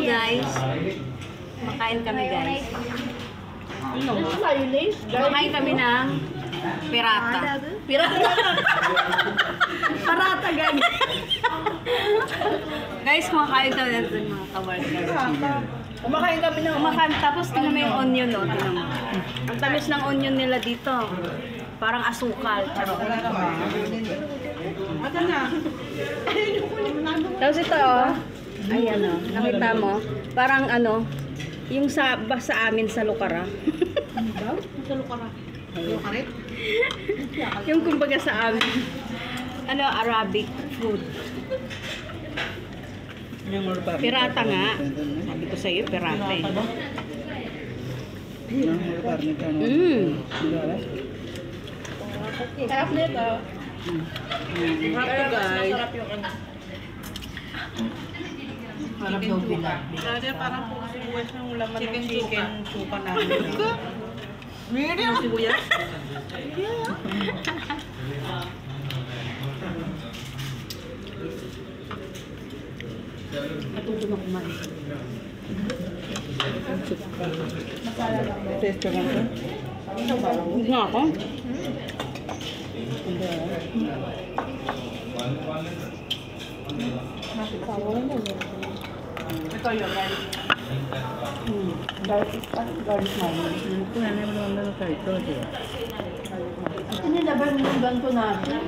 guys. Makain kami guys. Makain kami ng pirata. Pirata. Parata gagi. Guys, kumakain kami ng mga kabarkar. Kumakain kami ng Kumakain tapos tingnan mo yung onion, no? Tingnan mo. Ang tamis ng onion nila dito. Parang asukal. Charot. Ata na. Tapos ito, oh. Ayan, oh. Nakita mo? Parang ano, yung sa amin sa Lucara. Ano daw? Sa Lucara. Lucaret? Yung kumbaga sa amin. Ano, Arabic food. Pirata nga. Sabi ko sa'yo, pirata eh. Sarap nito. Sarap guys. Sarap yung ano. Parang daw bilang. Dati parang po sibuyas ng laman ng chicken suka namin. Really? Ano sibuyas? Matuto na kumain. Taste ka ganito? Huwag nga ako. Ito yun, garlic. Garlic namin. Kuya, may mga naman sa ito. Sinilaban mo yung ganito natin.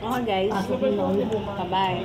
Okay guys. Bye-bye.